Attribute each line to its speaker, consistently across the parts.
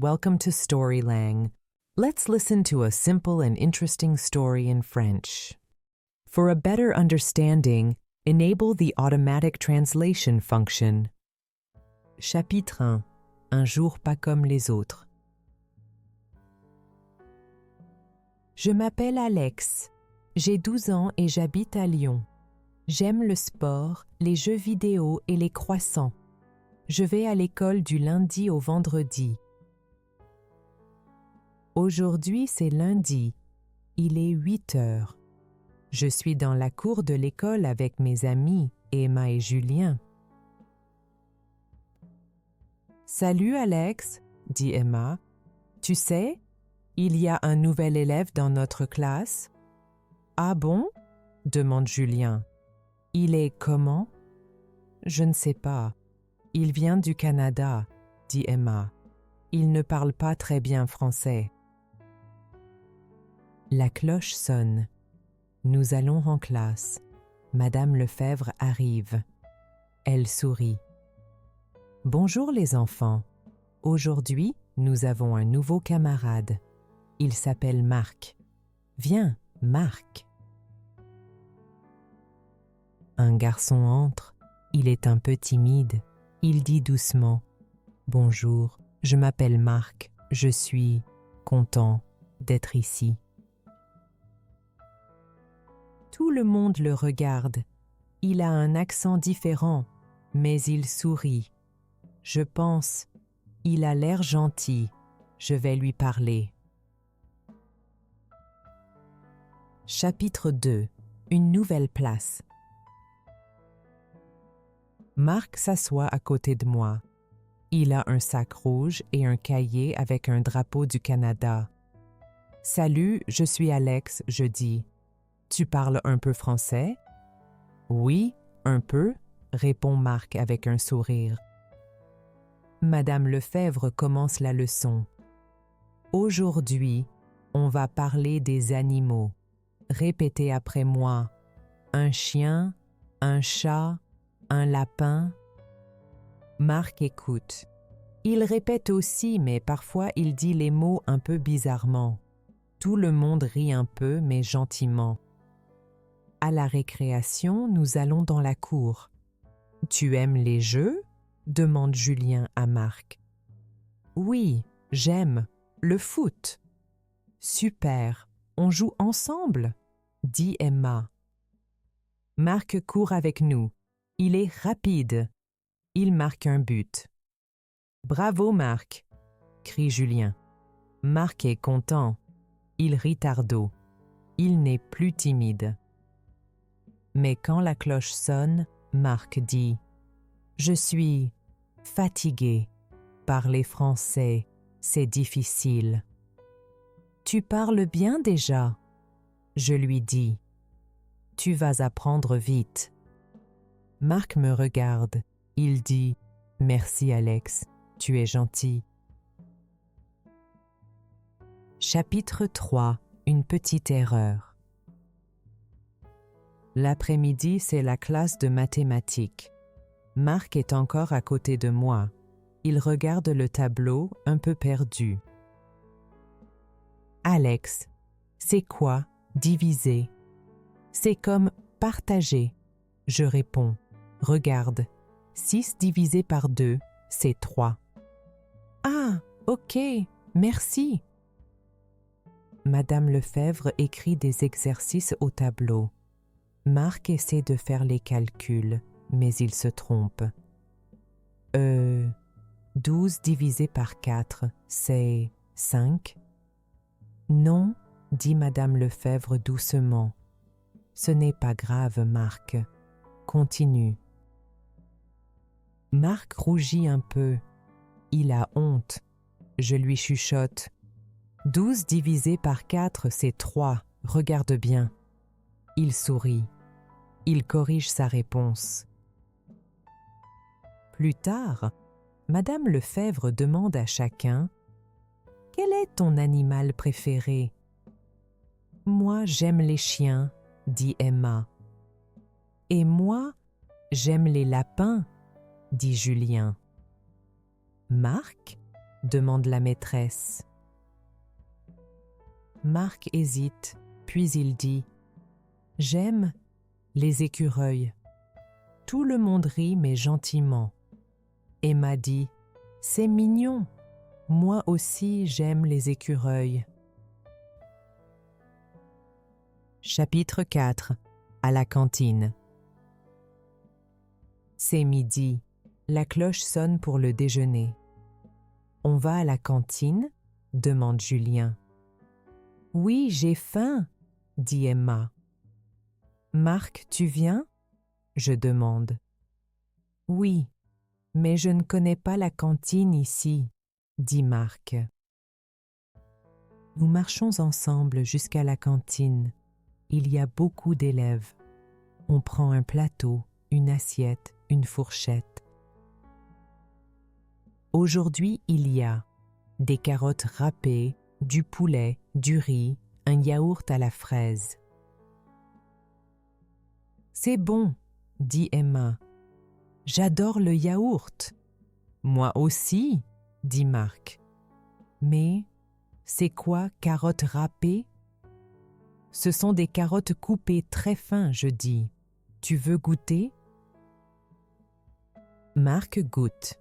Speaker 1: welcome to Storylang. Let's listen to a simple and interesting story in French. For a better understanding, enable the automatic translation function. Chapitre 1. Un jour pas comme les autres. Je m'appelle Alex. J'ai 12 ans et j'habite à Lyon. J'aime le sport, les jeux vidéo et les croissants. Je vais à l'école du lundi au vendredi. Aujourd'hui, c'est lundi. Il est 8 heures. Je suis dans la cour de l'école avec mes amis, Emma et Julien. Salut Alex, dit Emma. Tu sais, il y a un nouvel élève dans notre classe. Ah bon? Demande Julien. Il est comment? Je ne sais pas. Il vient du Canada, dit Emma. Il ne parle pas très bien français. La cloche sonne. Nous allons en classe. Madame Lefebvre arrive. Elle sourit. Bonjour les enfants. Aujourd'hui, nous avons un nouveau camarade. Il s'appelle Marc. Viens, Marc. Un garçon entre. Il est un peu timide. Il dit doucement « Bonjour, je m'appelle Marc. Je suis content d'être ici. » Tout le monde le regarde. Il a un accent différent, mais il sourit. Je pense, il a l'air gentil. Je vais lui parler. Chapitre 2. Une nouvelle place. Marc s'assoit à côté de moi. Il a un sac rouge et un cahier avec un drapeau du Canada. « Salut, je suis Alex », je dis. « Tu parles un peu français? »« Oui, un peu », répond Marc avec un sourire. Madame Lefebvre commence la leçon. « Aujourd'hui, on va parler des animaux. Répétez après moi. Un chien, un chat, un lapin. » Marc écoute. Il répète aussi, mais parfois il dit les mots un peu bizarrement. Tout le monde rit un peu, mais gentiment. À la récréation, nous allons dans la cour. « Tu aimes les jeux ?» demande Julien à Marc. « Oui, j'aime. Le foot. »« Super, on joue ensemble ?» dit Emma. Marc court avec nous. Il est rapide. Il marque un but. « Bravo, Marc !» crie Julien. Marc est content. Il rit tardot. Il n'est plus timide. Mais quand la cloche sonne, Marc dit « Je suis fatigué. Parler français, c'est difficile. »« Tu parles bien déjà ?» Je lui dis. « Tu vas apprendre vite. » Marc me regarde. Il dit « Merci Alex, tu es gentil. » Chapitre 3. Une petite erreur. L'après-midi, c'est la classe de mathématiques. Marc est encore à côté de moi. Il regarde le tableau, un peu perdu. « Alex, c'est quoi diviser? » « C'est comme partager. » Je réponds. « Regarde, 6 divisé par 2, c'est 3. »« Ah, ok, merci. » Madame Lefebvre écrit des exercices au tableau. Marc essaie de faire les calculs, mais il se trompe. 12 divisé par 4, c'est 5. Non, dit Madame Lefebvre doucement. Ce n'est pas grave, Marc. Continue. Marc rougit un peu. Il a honte. Je lui chuchote. 12 divisé par 4, c'est 3. Regarde bien. Il sourit. Il corrige sa réponse. Plus tard, Madame Lefebvre demande à chacun « Quel est ton animal préféré ?»« Moi, j'aime les chiens, » dit Emma. « Et moi, j'aime les lapins, » dit Julien. « Marc, demande la maîtresse. Marc hésite, puis il dit « J'aime les écureuils. » Tout le monde rit, mais gentiment. Emma dit « C'est mignon. Moi aussi, j'aime les écureuils. » Chapitre 4. À la cantine. C'est midi. La cloche sonne pour le déjeuner. « On va à la cantine ?» demande Julien. « Oui, j'ai faim, » dit Emma. « Marc, tu viens ?» je demande. « Oui, mais je ne connais pas la cantine ici, » dit Marc. Nous marchons ensemble jusqu'à la cantine. Il y a beaucoup d'élèves. On prend un plateau, une assiette, une fourchette. Aujourd'hui, il y a des carottes râpées, du poulet, du riz, un yaourt à la fraise. « C'est bon, » dit Emma. « J'adore le yaourt. »« Moi aussi, » dit Marc. « Mais c'est quoi carottes râpées ? » ?»« Ce sont des carottes coupées très fin, je dis. Tu veux goûter ? » Marc goûte.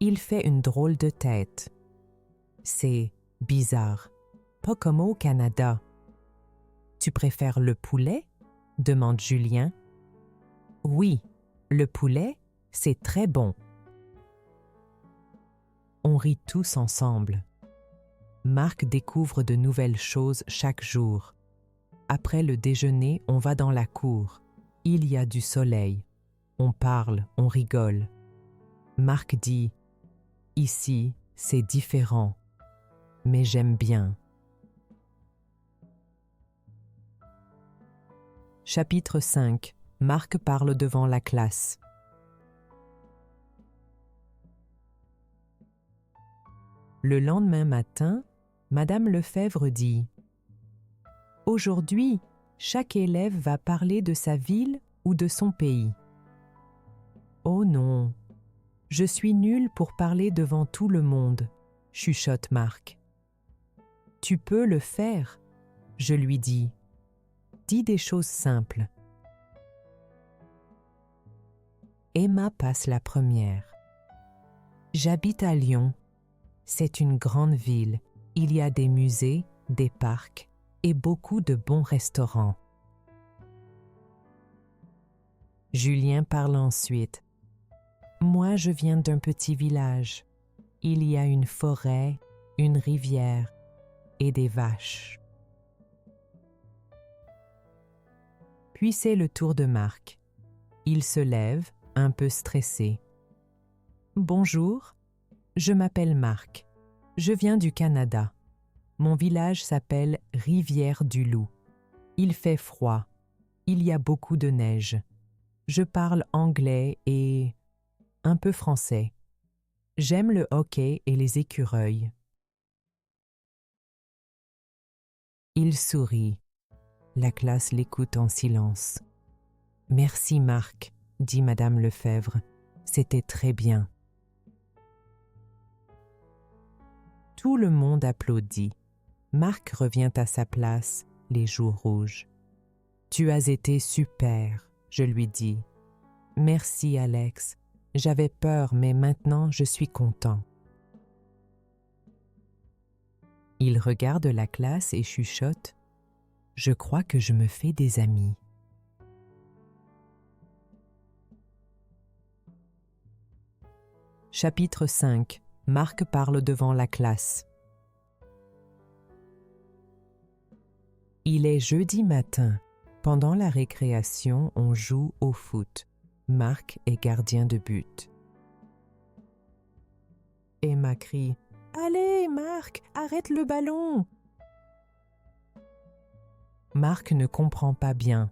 Speaker 1: Il fait une drôle de tête. C'est bizarre, pas comme au Canada. « Tu préfères le poulet ? » demande Julien. « Oui, le poulet, c'est très bon. » On rit tous ensemble. Marc découvre de nouvelles choses chaque jour. Après le déjeuner, on va dans la cour. Il y a du soleil. On parle, on rigole. Marc dit « Ici, c'est différent, mais j'aime bien. » Chapitre 5. Marc parle devant la classe. Le lendemain matin, Madame Lefebvre dit « Aujourd'hui, chaque élève va parler de sa ville ou de son pays. » « Oh non, je suis nulle pour parler devant tout le monde, » chuchote Marc. « Tu peux le faire, » je lui dis. « Dis des choses simples. » Emma passe la première. « J'habite à Lyon. C'est une grande ville. Il y a des musées, des parcs et beaucoup de bons restaurants. » Julien parle ensuite. « Moi, je viens d'un petit village. Il y a une forêt, une rivière et des vaches. » Puis c'est le tour de Marc. Il se lève, un peu stressé. « Bonjour, je m'appelle Marc. Je viens du Canada. Mon village s'appelle Rivière-du-Loup. Il fait froid. Il y a beaucoup de neige. Je parle anglais et un peu français. J'aime le hockey et les écureuils. » Il sourit. La classe l'écoute en silence. « Merci Marc, » dit Madame Lefebvre. « C'était très bien. » Tout le monde applaudit. Marc revient à sa place, les joues rouges. « Tu as été super, » je lui dis. « Merci Alex. J'avais peur, mais maintenant je suis content. » Il regarde la classe et chuchote. « Je crois que je me fais des amis. » Chapitre 5. Marc parle devant la classe. Il est jeudi matin. Pendant la récréation, on joue au foot. Marc est gardien de but. Emma crie « Allez, Marc, arrête le ballon !» Marc ne comprend pas bien.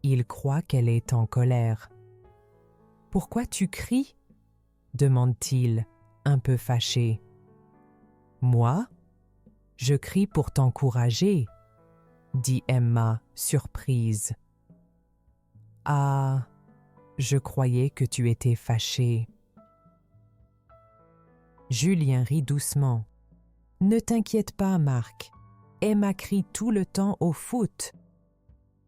Speaker 1: Il croit qu'elle est en colère. « Pourquoi tu cries ?» demande-t-il, un peu fâché. « Moi ? Je crie pour t'encourager, » dit Emma, surprise. « Ah, je croyais que tu étais fâché. » Julien rit doucement. « Ne t'inquiète pas, Marc. Emma crie tout le temps au foot. »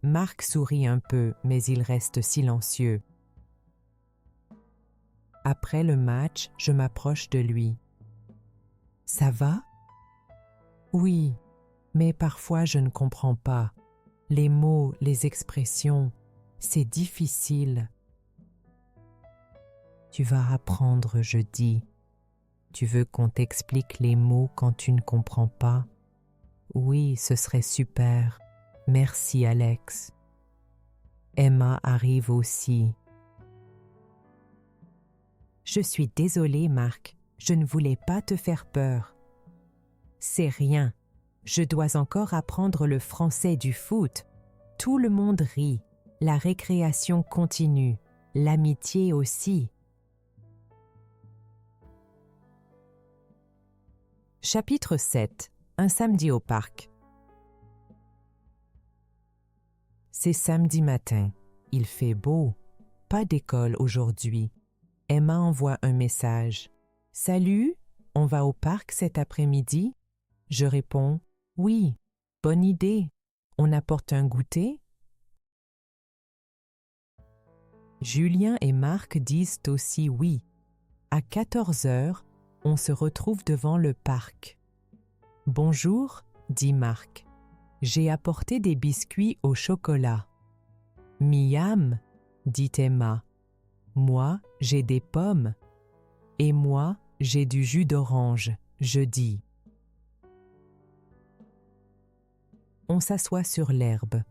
Speaker 1: Marc sourit un peu, mais il reste silencieux. Après le match, je m'approche de lui. « Ça va ? » « Oui, mais parfois je ne comprends pas. Les mots, les expressions, c'est difficile. » « Tu vas apprendre, je dis. Tu veux qu'on t'explique les mots quand tu ne comprends pas ? Oui, ce serait super. Merci, Alex. » Emma arrive aussi. « Je suis désolée, Marc. Je ne voulais pas te faire peur. » « C'est rien. Je dois encore apprendre le français du foot. Tout le monde rit. La récréation continue. L'amitié aussi. » Chapitre 7. Un samedi au parc. C'est samedi matin. Il fait beau. Pas d'école aujourd'hui. Emma envoie un message. « Salut, on va au parc cet après-midi ?» Je réponds « Oui, bonne idée. On apporte un goûter ?» Julien et Marc disent aussi oui. À 14 heures, on se retrouve devant le parc. « Bonjour, » dit Marc. « J'ai apporté des biscuits au chocolat. »« Miam, » dit Emma. « Moi, j'ai des pommes. »« Et moi, j'ai du jus d'orange, » je dis. On s'assoit sur l'herbe.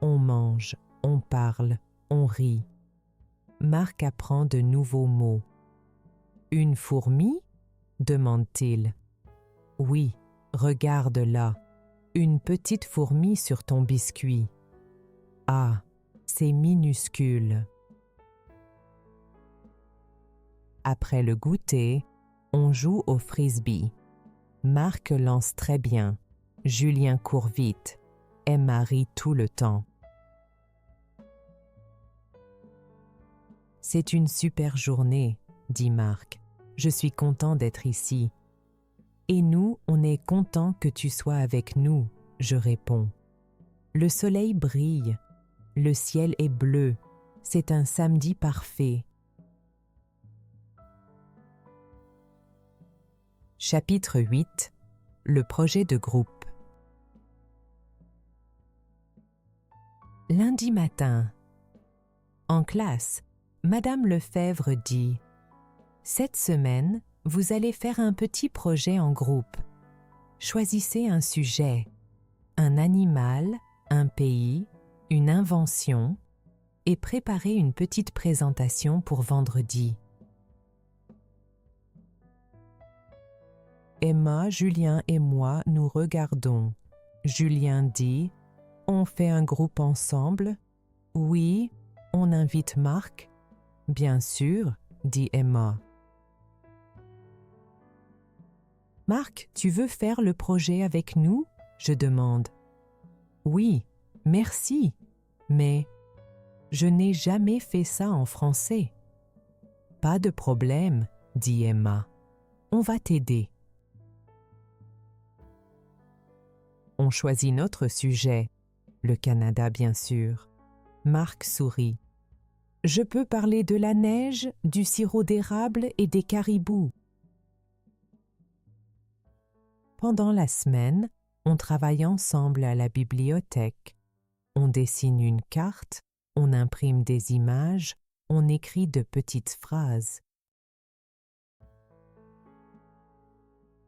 Speaker 1: On mange, on parle, on rit. Marc apprend de nouveaux mots. « Une fourmi ?» demande-t-il. « Oui, regarde là, une petite fourmi sur ton biscuit. »« Ah, c'est minuscule. » Après le goûter, on joue au frisbee. Marc lance très bien. Julien court vite. Emma rit tout le temps. « C'est une super journée, » dit Marc. « Je suis content d'être ici. »« Et nous, on est content que tu sois avec nous, » je réponds. « Le soleil brille. Le ciel est bleu. C'est un samedi parfait. » Chapitre 8. Le projet de groupe. Lundi matin. En classe, Madame Lefebvre dit « Cette semaine, vous allez faire un petit projet en groupe. Choisissez un sujet, un animal, un pays, une invention et préparez une petite présentation pour vendredi. » Emma, Julien et moi nous regardons. Julien dit « On fait un groupe ensemble ? Oui, on invite Marc ? Bien sûr, dit Emma. Marc, tu veux faire le projet avec nous ? Je demande. Oui, merci, mais je n'ai jamais fait ça en français. Pas de problème, dit Emma. On va t'aider. On choisit notre sujet, le Canada bien sûr. Marc sourit. Je peux parler de la neige, du sirop d'érable et des caribous. Pendant la semaine, on travaille ensemble à la bibliothèque. On dessine une carte, on imprime des images, on écrit de petites phrases.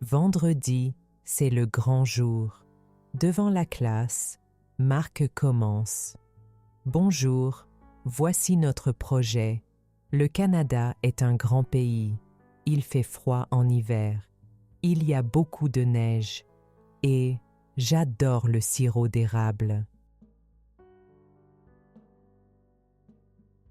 Speaker 1: Vendredi, c'est le grand jour. Devant la classe, Marc commence. Bonjour, voici notre projet. Le Canada est un grand pays. Il fait froid en hiver. Il y a beaucoup de neige. Et j'adore le sirop d'érable.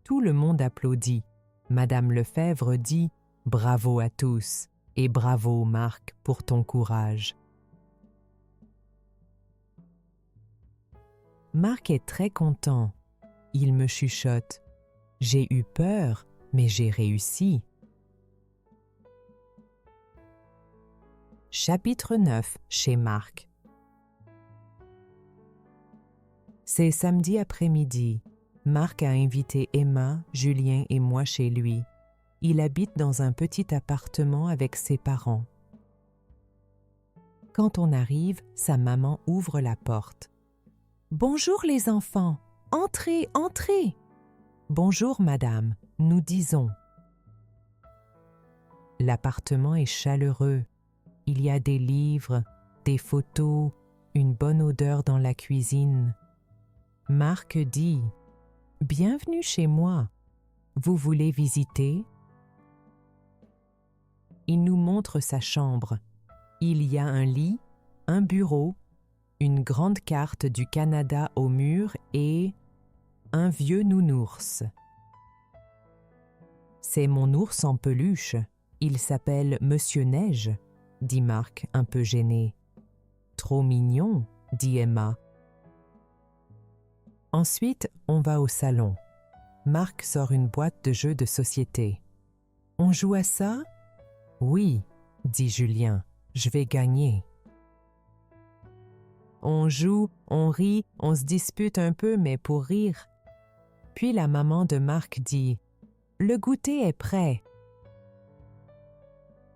Speaker 1: Tout le monde applaudit. Madame Lefebvre dit « Bravo à tous et bravo Marc pour ton courage. » Marc est très content. Il me chuchote. J'ai eu peur, mais j'ai réussi. Chapitre 9 chez Marc. C'est samedi après-midi. Marc a invité Emma, Julien et moi chez lui. Il habite dans un petit appartement avec ses parents. Quand on arrive, sa maman ouvre la porte. « Bonjour les enfants, entrez, entrez !»« Bonjour madame », nous disons. L'appartement est chaleureux. Il y a des livres, des photos, une bonne odeur dans la cuisine. Marc dit « Bienvenue chez moi. Vous voulez visiter ?» Il nous montre sa chambre. Il y a un lit, un bureau, une grande carte du Canada au mur et un vieux nounours. « C'est mon ours en peluche. Il s'appelle Monsieur Neige. » dit Marc, un peu gêné. « Trop mignon, » dit Emma. Ensuite, on va au salon. Marc sort une boîte de jeux de société. « On joue à ça ?»« Oui, » dit Julien, « je vais gagner. » On joue, on rit, on se dispute un peu, mais pour rire. Puis la maman de Marc dit « Le goûter est prêt. »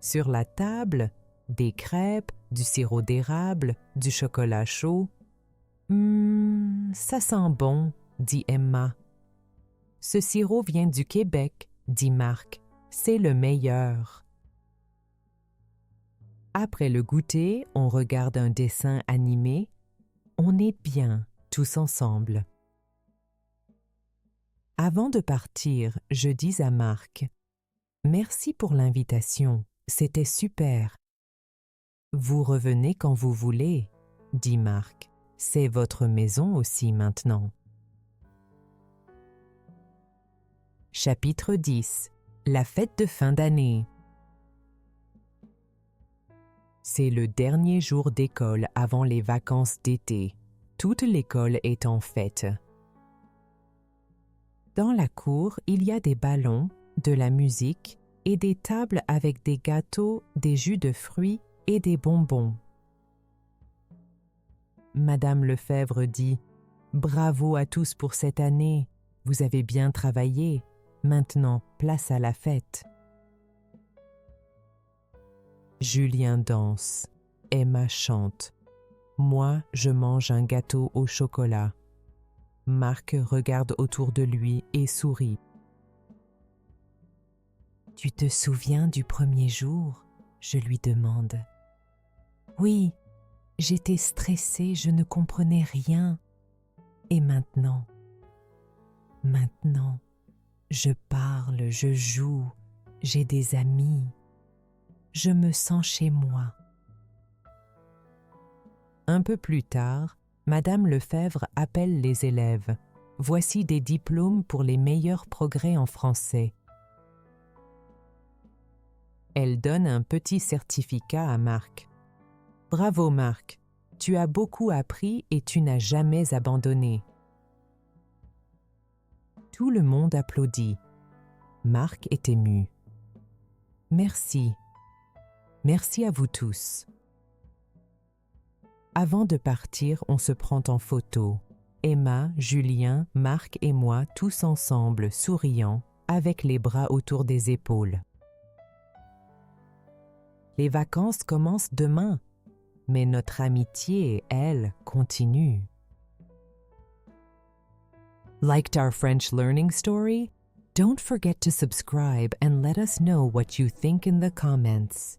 Speaker 1: Sur la table, des crêpes, du sirop d'érable, du chocolat chaud. « Ça sent bon, » dit Emma. « Ce sirop vient du Québec, » dit Marc. « C'est le meilleur. » Après le goûter, on regarde un dessin animé. On est bien, tous ensemble. Avant de partir, je dis à Marc « Merci pour l'invitation, c'était super. » « Vous revenez quand vous voulez, » dit Marc. « C'est votre maison aussi maintenant. » Chapitre 10 La fête de fin d'année. C'est le dernier jour d'école avant les vacances d'été. Toute l'école est en fête. Dans la cour, il y a des ballons, de la musique et des tables avec des gâteaux, des jus de fruits et des bonbons. Madame Lefebvre dit « Bravo à tous pour cette année, vous avez bien travaillé, maintenant place à la fête. » Julien danse, Emma chante. Moi, je mange un gâteau au chocolat. Marc regarde autour de lui et sourit. « Tu te souviens du premier jour ?» je lui demande. « Oui, j'étais stressée, je ne comprenais rien. Et maintenant, je parle, je joue, j'ai des amis. Je me sens chez moi. » Un peu plus tard, Madame Lefebvre appelle les élèves. Voici des diplômes pour les meilleurs progrès en français. Elle donne un petit certificat à Marc. « Bravo Marc, tu as beaucoup appris et tu n'as jamais abandonné. » Tout le monde applaudit. Marc est ému. « Merci. Merci à vous tous. » Avant de partir, on se prend en photo. Emma, Julien, Marc et moi, tous ensemble, souriants, avec les bras autour des épaules. Les vacances commencent demain, mais notre amitié, elle, continue. Liked our French learning story? Don't forget to subscribe and let us know what you think in the comments.